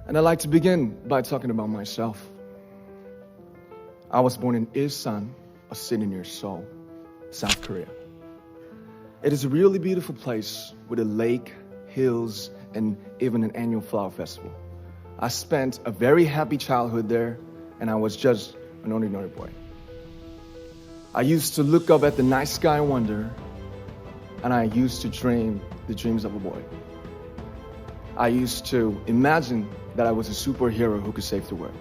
And I'd like to begin by talking about myself. I was born in Ilsan, a city near Seoul, South Korea. It is a really beautiful place with a lake, hills, and even an annual flower festival. I spent a very happy childhood there, and I was just an ordinary boy. I used to look up at the night sky and wonder, and I used to dream the dreams of a boy. I used to imagine that I was a superhero who could save the world.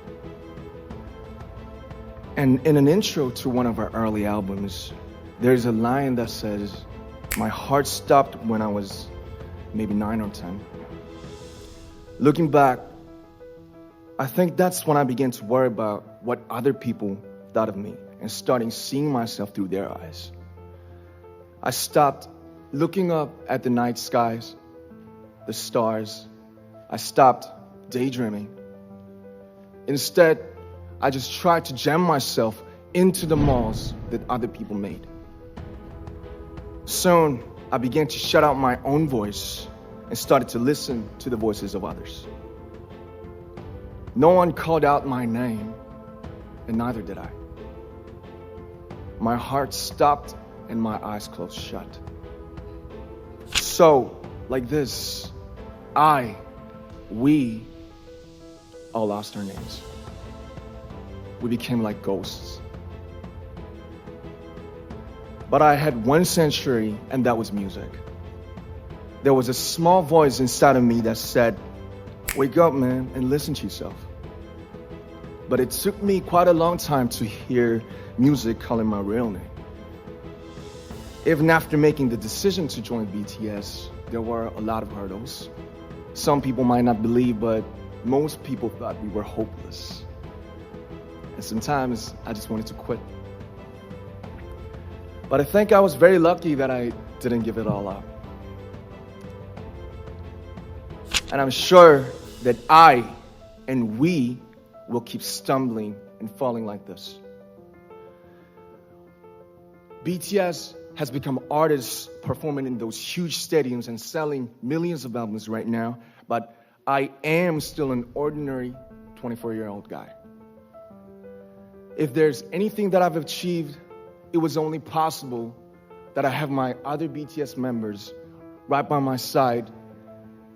And in an intro to one of our early albums, there's a line that says, "My heart stopped when I was maybe 9 or 10. Looking back, I think that's when I began to worry about what other people thought of me and starting seeing myself through their eyes. I stopped looking up at the night skies, the stars. I stopped daydreaming. Instead, I just tried to jam myself into the malls that other people made. Soon, I began to shut out my own voice and started to listen to the voices of others. No one called out my name, and neither did I. My heart stopped and my eyes closed shut. So, like this, we all lost our names. We became like ghosts. But I had one sanctuary, and that was music. There was a small voice inside of me that said, "Wake up, man, and listen to yourself." But it took me quite a long time to hear music calling my real name. Even after making the decision to join BTS, there were a lot of hurdles. Some people might not believe, but most people thought we were hopeless. And sometimes I just wanted to quit. But I think I was very lucky that I didn't give it all up. And I'm sure that I and we will keep stumbling and falling like this. BTS has become artists performing in those huge stadiums and selling millions of albums right now, but I am still an ordinary 24-year-old guy. If there's anything that I've achieved, it was only possible that I have my other BTS members right by my side,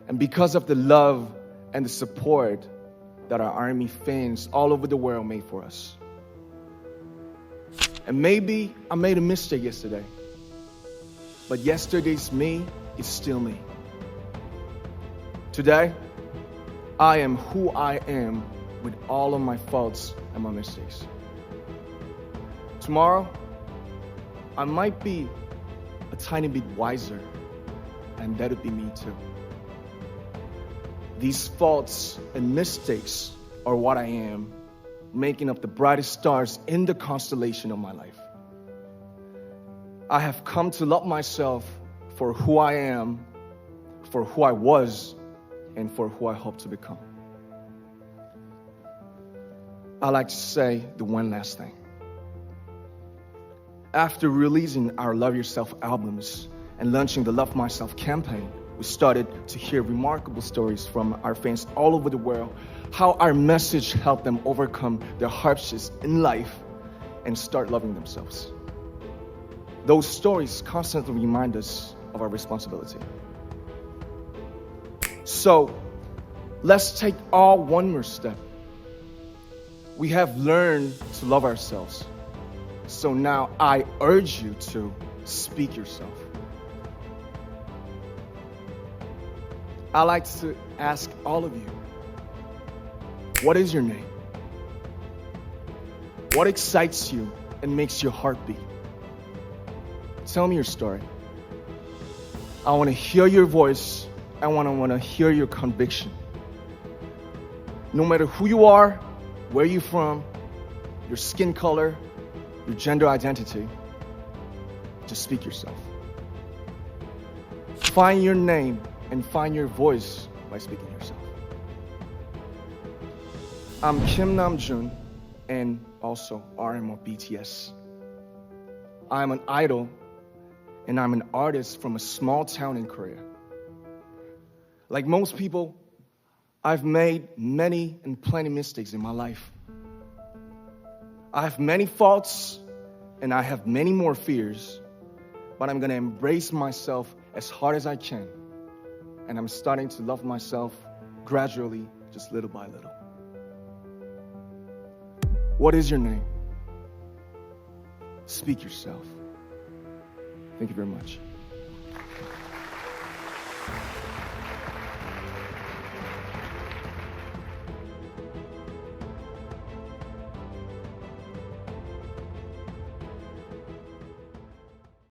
and because of the love and the support that our ARMY fans all over the world made for us. And maybe I made a mistake yesterday, but yesterday's me is still me. Today, I am who I am with all of my faults and my mistakes. Tomorrow, I might be a tiny bit wiser, and that would be me too. These faults and mistakes are what I am, making up the brightest stars in the constellation of my life. I have come to love myself for who I am, for who I was, and for who I hope to become. I'd like to say the one last thing. After releasing our Love Yourself albums and launching the Love Myself campaign, we started to hear remarkable stories from our fans all over the world, how our message helped them overcome their hardships in life and start loving themselves. Those stories constantly remind us of our responsibility. So, let's take all one more step. We have learned to love ourselves. So now I urge you to speak yourself. I'd like to ask all of you, what is your name? What excites you and makes your heart beat? Tell me your story. I want to hear your voice. I want to hear your conviction. No matter who you are, where you're from, your skin color, your gender identity, just speak yourself. Find your name and find your voice by speaking yourself. I'm Kim Namjoon and also RM of BTS. I'm an idol and I'm an artist from a small town in Korea. Like most people, I've made many and plenty mistakes in my life. I have many faults and I have many more fears, but I'm gonna embrace myself as hard as I can. And I'm starting to love myself gradually, just little by little. What is your name? Speak yourself. Thank you very much.